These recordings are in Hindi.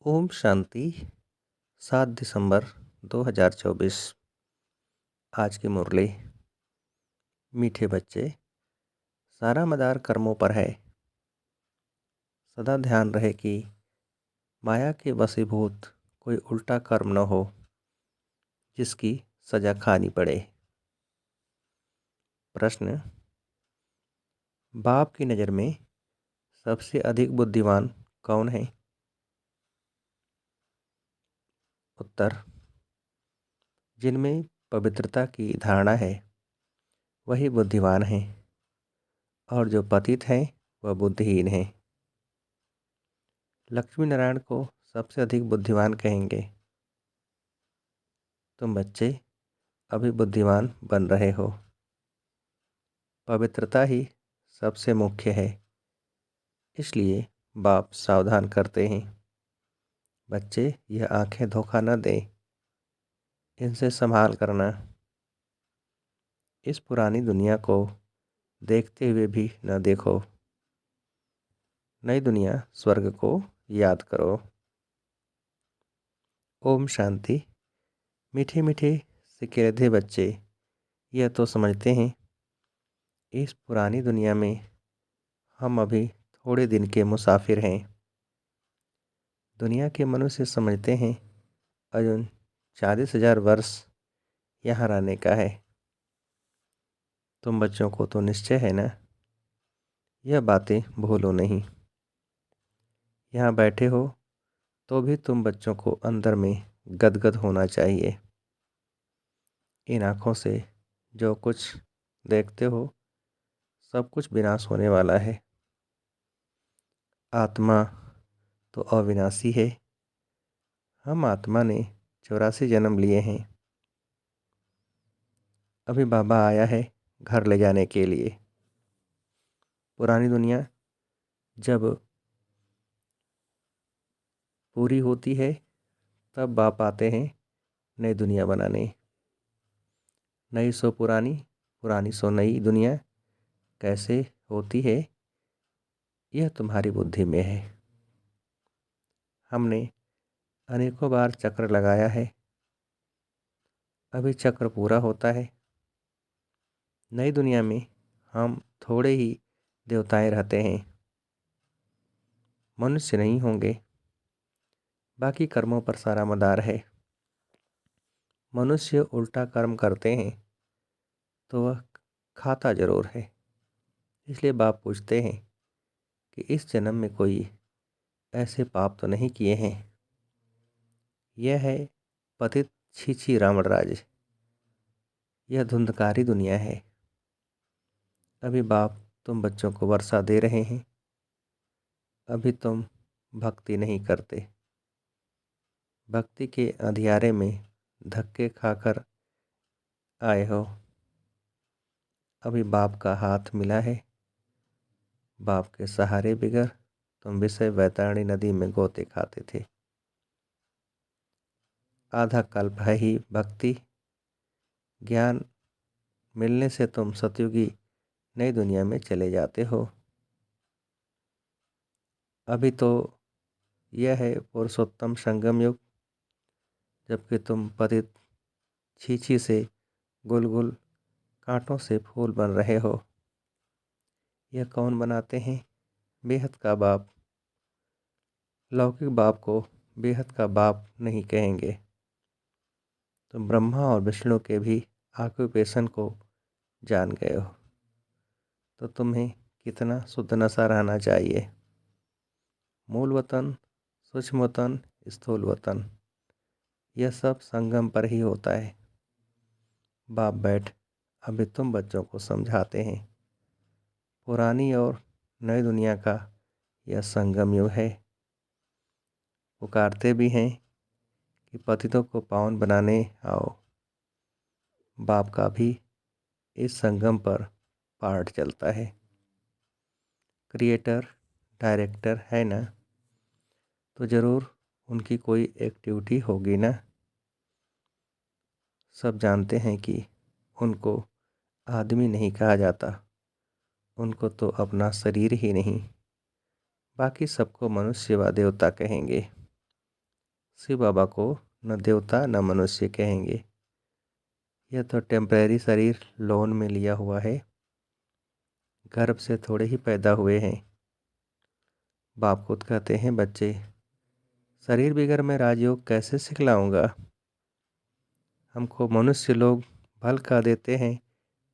ओम शांति। 7 दिसंबर 2024। आज की मुरली। मीठे बच्चे, सारा मदार कर्मों पर है। सदा ध्यान रहे कि माया के वशीभूत कोई उल्टा कर्म न हो जिसकी सजा खानी पड़े। प्रश्न: बाप की नज़र में सबसे अधिक बुद्धिमान कौन है? उत्तर: जिनमें पवित्रता की धारणा है वही बुद्धिमान है, और जो पतित हैं वह बुद्धिहीन हैं। लक्ष्मी नारायण को सबसे अधिक बुद्धिमान कहेंगे। तुम बच्चे अभी बुद्धिमान बन रहे हो। पवित्रता ही सबसे मुख्य है, इसलिए बाप सावधान करते हैं। बच्चे, यह आंखें धोखा न दें, इनसे संभाल करना। इस पुरानी दुनिया को देखते हुए भी न देखो। नई दुनिया स्वर्ग को याद करो। ओम शांति। मीठे मीठे सिकेरधे बच्चे, यह तो समझते हैं इस पुरानी दुनिया में हम अभी थोड़े दिन के मुसाफिर हैं। दुनिया के मनुष्य समझते हैं अजुन 40,000 वर्ष यहाँ रहने का है। तुम बच्चों को तो निश्चय है ना, यह बातें भूलो नहीं। यहाँ बैठे हो तो भी तुम बच्चों को अंदर में गदगद होना चाहिए। इन आँखों से जो कुछ देखते हो सब कुछ विनाश होने वाला है। आत्मा तो अविनाशी है। हम आत्मा ने 84 जन्म लिए हैं। अभी बाबा आया है घर ले जाने के लिए। पुरानी दुनिया जब पूरी होती है तब बाप आते हैं नई दुनिया बनाने। नई सो पुरानी, पुरानी सो नई दुनिया कैसे होती है यह तुम्हारी बुद्धि में है। हमने अनेकों बार चक्र लगाया है, अभी चक्र पूरा होता है। नई दुनिया में हम थोड़े ही देवताएं रहते हैं, मनुष्य नहीं होंगे। बाकी कर्मों पर सारा मदार है। मनुष्य उल्टा कर्म करते हैं तो वह खाता जरूर है। इसलिए बाप पूछते हैं कि इस जन्म में कोई ऐसे पाप तो नहीं किए हैं। यह है पतित छीछी रावण राज। यह धुंधकारी दुनिया है। अभी बाप तुम बच्चों को वर्षा दे रहे हैं। अभी तुम भक्ति नहीं करते। भक्ति के अंधियारे में धक्के खाकर आए हो। अभी बाप का हाथ मिला है। बाप के सहारे बिगर तुम विषय वैतरणी नदी में गोते खाते थे। आधा कल्प है ही भक्ति। ज्ञान मिलने से तुम सतयुगी नई दुनिया में चले जाते हो। अभी तो यह है पुरुषोत्तम संगम युग, जबकि तुम पतित छीछी से गुलगुल कांटों से फूल बन रहे हो। यह कौन बनाते हैं? बेहद का बाप। लौकिक बाप को बेहद का बाप नहीं कहेंगे। तुम ब्रह्मा और विष्णु के भी ऑक्यूपेशन को जान गए हो, तो तुम्हें कितना शुद्ध नशा रहना चाहिए। मूल वतन, सूक्ष्म वतन, स्थूल वतन, यह सब संगम पर ही होता है। बाप बैठ अभी तुम बच्चों को समझाते हैं। पुरानी और नई दुनिया का यह संगम युग है। पुकारते भी हैं कि पतितों को पावन बनाने आओ। बाप का भी इस संगम पर पार्ट चलता है। क्रिएटर डायरेक्टर है ना, तो ज़रूर उनकी कोई एक्टिविटी होगी ना। सब जानते हैं कि उनको आदमी नहीं कहा जाता, उनको तो अपना शरीर ही नहीं, बाकी सबको मनुष्य व देवता कहेंगे। शिव बाबा को न देवता न मनुष्य कहेंगे। यह तो टेम्परेरी शरीर लोन में लिया हुआ है, गर्भ से थोड़े ही पैदा हुए हैं। बाप खुद कहते हैं, बच्चे शरीर बिगर मैं राजयोग कैसे सिखलाऊंगा। हमको मनुष्य लोग भल कह देते हैं,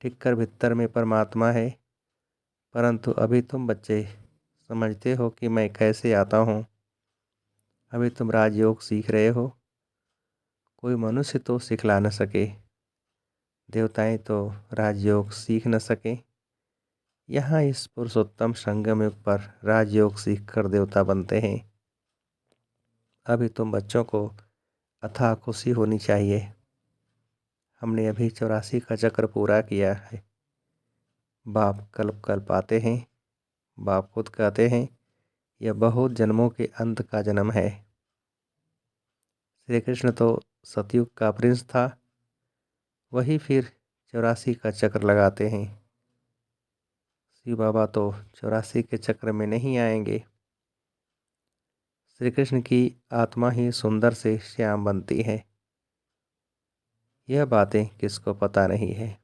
ठीक कर भीतर में परमात्मा है, परंतु अभी तुम बच्चे समझते हो कि मैं कैसे आता हूँ। अभी तुम राजयोग सीख रहे हो। कोई मनुष्य तो सिखला न सके, देवताएं तो राजयोग सीख न सके। यहाँ इस पुरुषोत्तम संगम युग पर राजयोग सीख कर देवता बनते हैं। अभी तुम बच्चों को अथाह खुशी होनी चाहिए। हमने अभी 84 का चक्र पूरा किया है। बाप कल्प कल्प आते हैं। बाप खुद कहते हैं, यह बहुत जन्मों के अंत का जन्म है। श्री कृष्ण तो सतयुग का प्रिंस था, वही फिर 84 का चक्र लगाते हैं। शिव बाबा तो 84 के चक्र में नहीं आएंगे। श्री कृष्ण की आत्मा ही सुंदर से श्याम बनती है। यह बातें किसको पता नहीं है।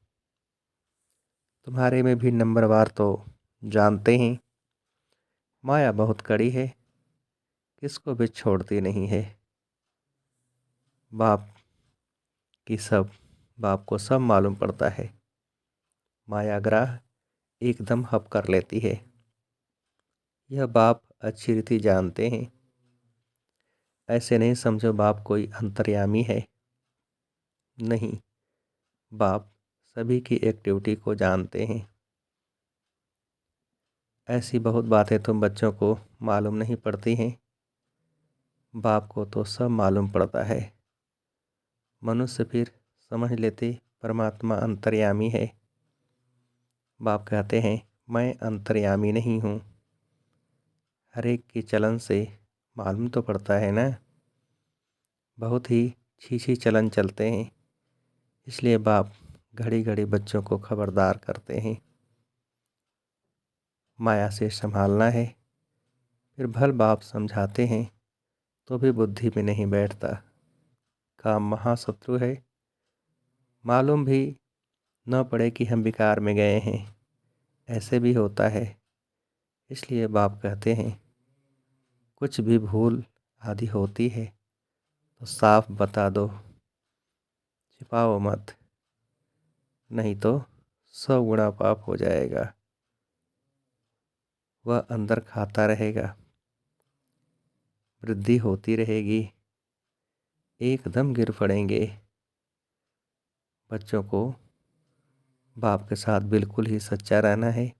तुम्हारे में भी नंबरवार तो जानते हैं, माया बहुत कड़ी है, किसको भी छोड़ती नहीं है। बाप को सब मालूम पड़ता है। मायाग्रह एकदम हप कर लेती है। यह बाप अच्छी रीति जानते हैं। ऐसे नहीं समझो बाप कोई अंतर्यामी है। नहीं, बाप सभी की एक्टिविटी को जानते हैं। ऐसी बहुत बातें तुम बच्चों को मालूम नहीं पड़ती हैं। बाप को तो सब मालूम पड़ता है। मनुष्य फिर समझ लेते परमात्मा अंतर्यामी है। बाप कहते हैं, मैं अंतर्यामी नहीं हूँ। हर एक की चलन से मालूम तो पड़ता है ना। बहुत ही छी चलन चलते हैं, इसलिए बाप घड़ी घड़ी बच्चों को खबरदार करते हैं। माया से संभालना है। फिर भल बाप समझाते हैं तो भी बुद्धि में नहीं बैठता। काम महाशत्रु है। मालूम भी न पड़े कि हम विकार में गए हैं, ऐसे भी होता है। इसलिए बाप कहते हैं, कुछ भी भूल आदि होती है तो साफ बता दो, छिपाओ मत, नहीं तो 100 गुना पाप हो जाएगा। वह अंदर खाता रहेगा, वृद्धि होती रहेगी, एकदम गिर पड़ेंगे। बच्चों को बाप के साथ बिल्कुल ही सच्चा रहना है,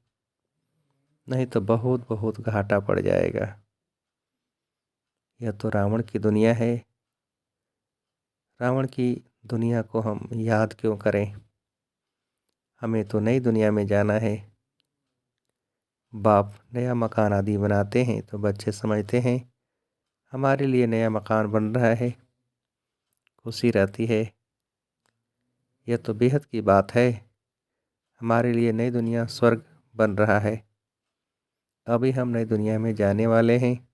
नहीं तो बहुत बहुत घाटा पड़ जाएगा। यह तो रावण की दुनिया है। रावण की दुनिया को हम याद क्यों करें। हमें तो नई दुनिया में जाना है। बाप नया मकान आदि बनाते हैं तो बच्चे समझते हैं, हमारे लिए नया मकान बन रहा है, खुशी रहती है। यह तो बेहद की बात है। हमारे लिए नई दुनिया स्वर्ग बन रहा है। अभी हम नई दुनिया में जाने वाले हैं।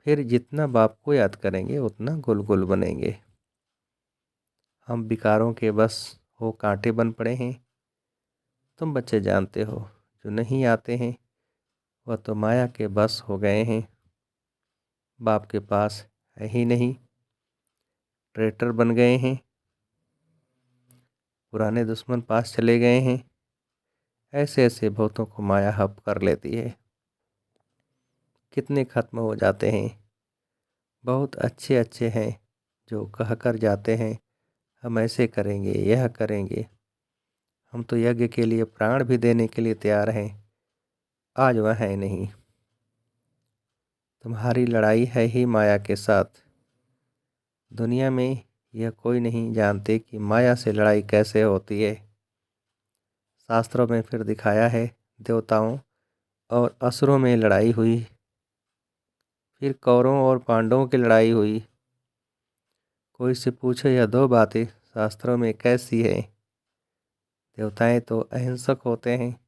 फिर जितना बाप को याद करेंगे उतना गुल गुल बनेंगे। हम विकारों के बस हो कांटे बन पड़े हैं। तुम बच्चे जानते हो, जो नहीं आते हैं वह तो माया के बस हो गए हैं। बाप के पास है ही नहीं, ट्रेटर बन गए हैं। पुराने दुश्मन पास चले गए हैं। ऐसे ऐसे बहुतों को माया हप कर लेती है। कितने खत्म हो जाते हैं। बहुत अच्छे अच्छे हैं जो कह कर जाते हैं, हम ऐसे करेंगे, यह करेंगे, हम तो यज्ञ के लिए प्राण भी देने के लिए तैयार हैं। आज वह है नहीं। तुम्हारी लड़ाई है ही माया के साथ। दुनिया में यह कोई नहीं जानते कि माया से लड़ाई कैसे होती है। शास्त्रों में फिर दिखाया है, देवताओं और असुरों में लड़ाई हुई, फिर कौरवों और पांडवों की लड़ाई हुई। कोई से पूछे यह दो बातें शास्त्रों में कैसी है। देवताएं तो अहिंसक होते हैं,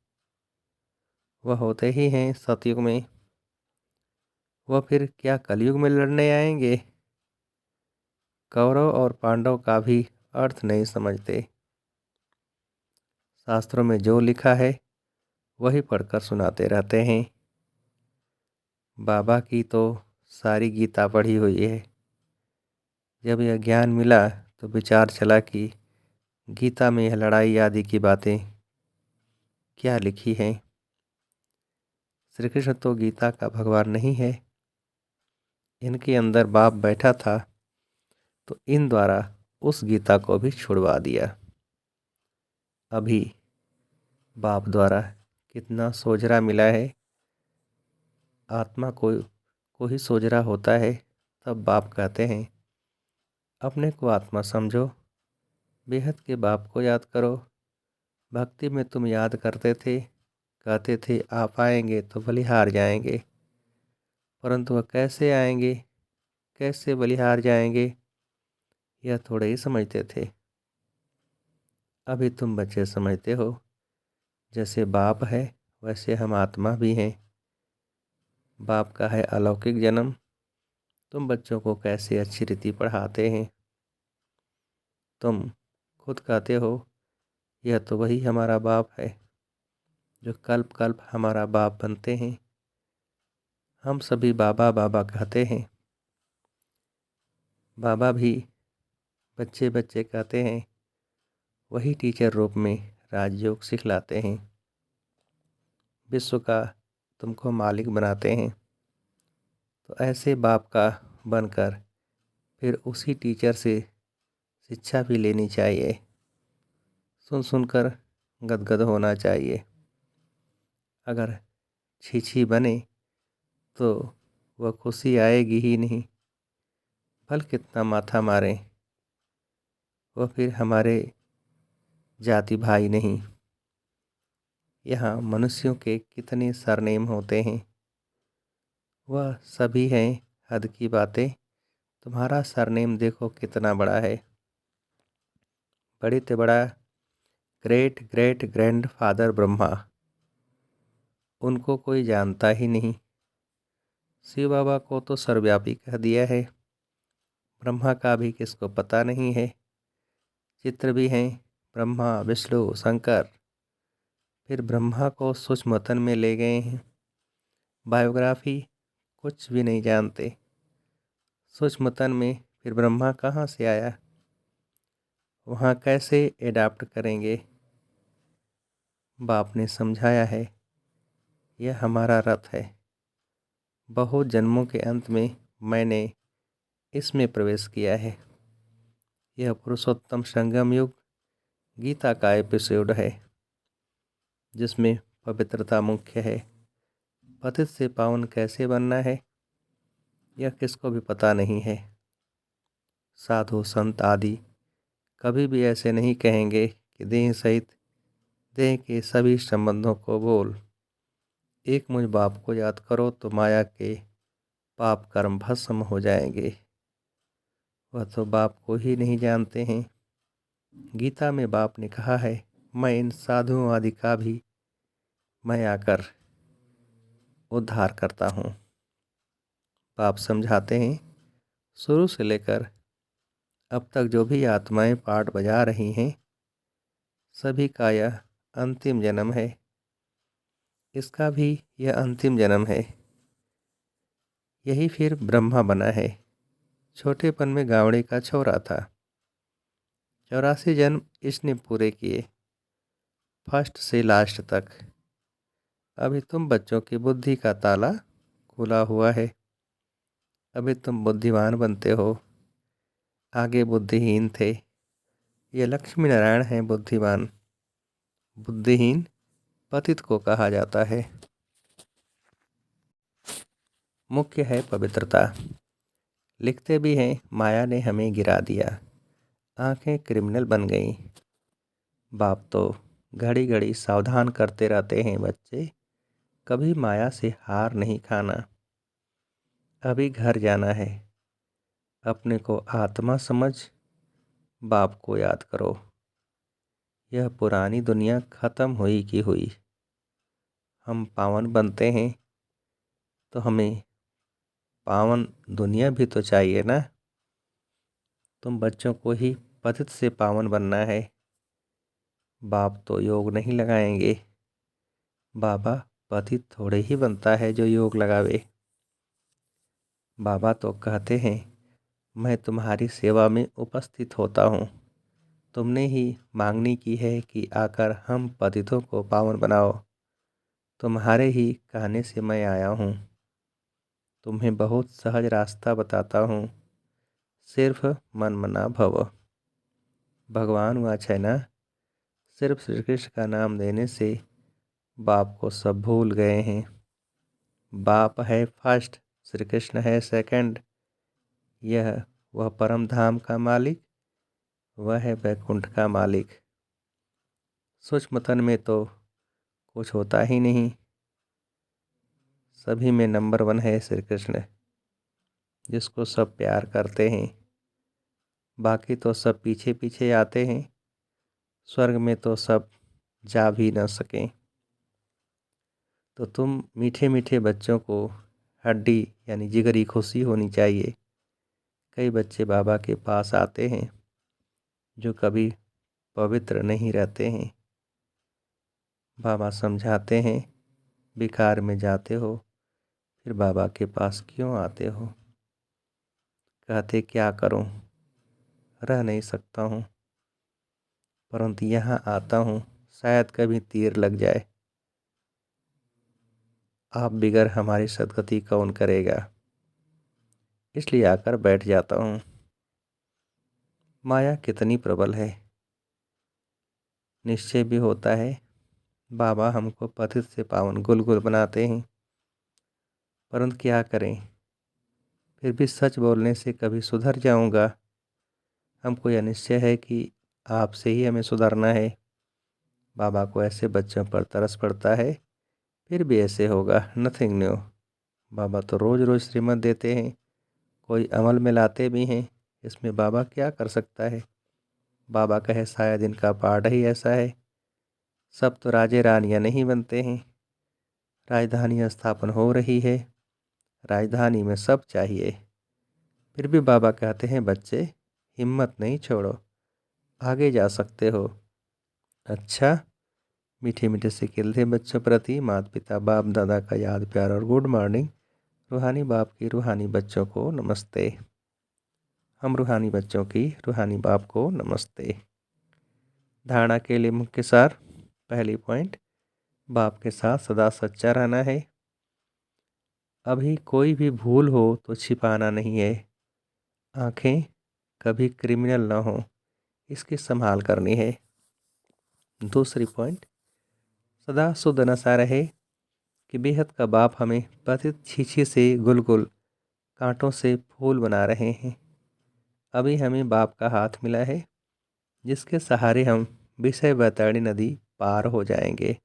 वह होते ही हैं सतयुग में। वह फिर क्या कलयुग में लड़ने आएंगे। कौरव और पांडव का भी अर्थ नहीं समझते। शास्त्रों में जो लिखा है वही पढ़कर सुनाते रहते हैं। बाबा की तो सारी गीता पढ़ी हुई है। जब यह ज्ञान मिला तो विचार चला कि गीता में यह लड़ाई आदि की बातें क्या लिखी हैं। श्री कृष्ण तो गीता का भगवान नहीं है। इनके अंदर बाप बैठा था तो इन द्वारा उस गीता को भी छुड़वा दिया। अभी बाप द्वारा कितना सोजरा मिला है। आत्मा को ही सोजरा होता है। तब बाप कहते हैं अपने को आत्मा समझो, बेहद के बाप को याद करो। भक्ति में तुम याद करते थे, कहते थे आप आएंगे तो बलिहार जाएंगे, परंतु वह कैसे आएंगे, कैसे बलिहार जाएंगे, यह थोड़े ही समझते थे। अभी तुम बच्चे समझते हो। जैसे बाप है वैसे हम आत्मा भी हैं। बाप का है अलौकिक जन्म। तुम बच्चों को कैसे अच्छी रीति पढ़ाते हैं। तुम खुद कहते हो यह तो वही हमारा बाप है जो कल्प कल्प हमारा बाप बनते हैं। हम सभी बाबा बाबा कहते हैं। बाबा भी बच्चे बच्चे कहते हैं। वही टीचर रूप में राजयोग सिखलाते हैं। विश्व का तुमको मालिक बनाते हैं। तो ऐसे बाप का बनकर फिर उसी टीचर से शिक्षा भी लेनी चाहिए। सुन सुनकर गदगद होना चाहिए। अगर छी छी बने तो वह खुशी आएगी ही नहीं। भल कितना माथा मारें, वह फिर हमारे जाति भाई नहीं। यहाँ मनुष्यों के कितने सरनेम होते हैं, वह सभी हैं हद की बातें। तुम्हारा सरनेम देखो कितना बड़ा है। बड़े से बड़ा great great grand father Brahma, उनको कोई जानता ही नहीं। शिव बाबा को तो सर्वव्यापी कह दिया है। ब्रह्मा का भी किसको पता नहीं है। चित्र भी हैं ब्रह्मा विष्णु शंकर। फिर ब्रह्मा को सूक्ष्मतन में ले गए हैं। बायोग्राफी कुछ भी नहीं जानते। सूक्ष्मतन में फिर ब्रह्मा कहाँ से आया, वहाँ कैसे एडाप्ट करेंगे। बाप ने समझाया है यह हमारा रथ है। बहुत जन्मों के अंत में मैंने इसमें प्रवेश किया है। यह पुरुषोत्तम संगम युग गीता का एपिसोड है जिसमें पवित्रता मुख्य है। पतित से पावन कैसे बनना है यह किसको भी पता नहीं है। साधु संत आदि कभी भी ऐसे नहीं कहेंगे कि देह सहित देह के सभी संबंधों को बोल। एक मुझ बाप को याद करो तो माया के पाप कर्म भस्म हो जाएंगे। वह तो बाप को ही नहीं जानते हैं। गीता में बाप ने कहा है मैं इन साधुओं आदि का भी मैं आकर उद्धार करता हूँ। बाप समझाते हैं शुरू से लेकर अब तक जो भी आत्माएं पाठ बजा रही हैं सभी का यह अंतिम जन्म है। इसका भी यह अंतिम जन्म है। यही फिर ब्रह्मा बना है। छोटेपन में गावड़े का छोरा था। 84 जन्म इसने पूरे किए, फर्स्ट से लास्ट तक। अभी तुम बच्चों की बुद्धि का ताला खुला हुआ है। अभी तुम बुद्धिमान बनते हो। आगे बुद्धिहीन थे। ये लक्ष्मी नारायण हैं बुद्धिमान। बुद्धिहीन पतित को कहा जाता है। मुख्य है पवित्रता। लिखते भी हैं माया ने हमें गिरा दिया, आंखें क्रिमिनल बन गईं। बाप तो घड़ी घड़ी सावधान करते रहते हैं बच्चे कभी माया से हार नहीं खाना। अभी घर जाना है। अपने को आत्मा समझ बाप को याद करो। यह पुरानी दुनिया खत्म हुई की हुई। हम पावन बनते हैं तो हमें पावन दुनिया भी तो चाहिए ना। तुम बच्चों को ही पतित से पावन बनना है। बाप तो योग नहीं लगाएंगे। बाबा पतित थोड़े ही बनता है जो योग लगावे। बाबा तो कहते हैं मैं तुम्हारी सेवा में उपस्थित होता हूँ। तुमने ही मांगनी की है कि आकर हम पतितों को पावन बनाओ। तुम्हारे ही कहने से मैं आया हूँ। तुम्हें बहुत सहज रास्ता बताता हूँ, सिर्फ मन मना भव। भगवान वाच है ना, सिर्फ श्री कृष्ण का नाम देने से बाप को सब भूल गए हैं। बाप है फर्स्ट, श्री कृष्ण है सेकंड। यह वह परम धाम का मालिक, वह है बैकुंठ का मालिक। सूक्ष्म तन में तो कुछ होता ही नहीं। सभी में नंबर 1 है श्री कृष्ण, जिसको सब प्यार करते हैं। बाकी तो सब पीछे पीछे आते हैं। स्वर्ग में तो सब जा भी न सकें। तो तुम मीठे मीठे बच्चों को हड्डी यानी जिगरी खुशी होनी चाहिए। कई बच्चे बाबा के पास आते हैं जो कभी पवित्र नहीं रहते हैं। बाबा समझाते हैं बिकार में जाते हो, फिर बाबा के पास क्यों आते हो। कहते क्या करूं, रह नहीं सकता हूं, परंतु यहाँ आता हूँ, शायद कभी तीर लग जाए। आप बिगर हमारी सदगति कौन करेगा, इसलिए आकर बैठ जाता हूँ। माया कितनी प्रबल है। निश्चय भी होता है बाबा हमको पतित से पावन गुलगुल बनाते हैं, परंतु क्या करें, फिर भी सच बोलने से कभी सुधर जाऊंगा। हमको यह निश्चय है कि आपसे ही हमें सुधरना है। बाबा को ऐसे बच्चों पर तरस पड़ता है, फिर भी ऐसे होगा, नथिंग न्यू। बाबा तो रोज़ रोज़ श्रीमत देते हैं, कोई अमल में लाते भी हैं। इसमें बाबा क्या कर सकता है। बाबा कहे शायद इनका पाठ ही ऐसा है। सब तो राजे रानियाँ नहीं बनते हैं। राजधानी स्थापन हो रही है, राजधानी में सब चाहिए। फिर भी बाबा कहते हैं बच्चे हिम्मत नहीं छोड़ो, आगे जा सकते हो। अच्छा, मीठे मीठे से खिलते बच्चों प्रति माता पिता बाप दादा का याद प्यार और गुड मॉर्निंग। रूहानी बाप की रूहानी बच्चों को नमस्ते। हम रूहानी बच्चों की रूहानी बाप को नमस्ते। धारणा के लिए मुख्य सार। पहली पॉइंट, बाप के साथ सदा सच्चा रहना है। अभी कोई भी भूल हो तो छिपाना नहीं है। आंखें कभी क्रिमिनल ना हो, इसकी संभाल करनी है। दूसरी पॉइंट, सदा शुद्ध नशा रहे कि बेहद का बाप हमें पतित छीछी से गुलगुल कांटों से फूल बना रहे हैं। अभी हमें बाप का हाथ मिला है, जिसके सहारे हम विषय बैतरणी नदी पार हो जाएंगे।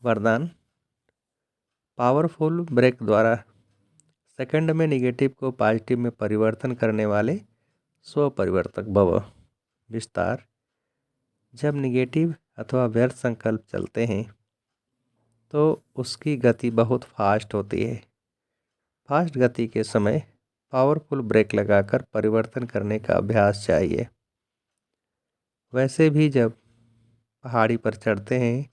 वरदान, पावरफुल ब्रेक द्वारा सेकंड में निगेटिव को पॉजिटिव में परिवर्तन करने वाले स्व परिवर्तक भव। विस्तार, जब निगेटिव अथवा व्यर्थ संकल्प चलते हैं तो उसकी गति बहुत फास्ट होती है। फास्ट गति के समय पावरफुल ब्रेक लगाकर परिवर्तन करने का अभ्यास चाहिए। वैसे भी जब पहाड़ी पर चढ़ते हैं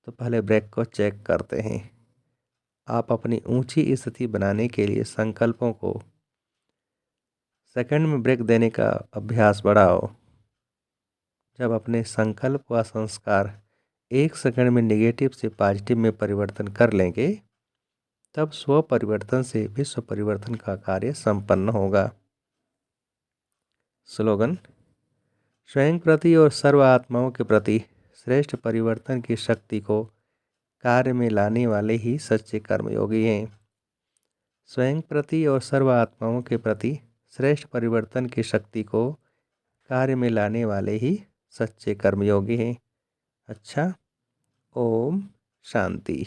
तो पहले ब्रेक को चेक करते हैं। आप अपनी ऊंची स्थिति बनाने के लिए संकल्पों को सेकंड में ब्रेक देने का अभ्यास बढ़ाओ। जब अपने संकल्प व संस्कार 1 सेकंड में निगेटिव से पॉजिटिव में परिवर्तन कर लेंगे, तब स्व परिवर्तन से विश्व परिवर्तन का कार्य संपन्न होगा। स्लोगन, स्वयं प्रति और सर्व आत्माओं के प्रति श्रेष्ठ परिवर्तन की शक्ति को कार्य में लाने वाले ही सच्चे कर्मयोगी हैं। स्वयं प्रति और सर्व आत्माओं के प्रति श्रेष्ठ परिवर्तन की शक्ति को कार्य में लाने वाले ही सच्चे कर्मयोगी हैं। अच्छा, ओम शांति।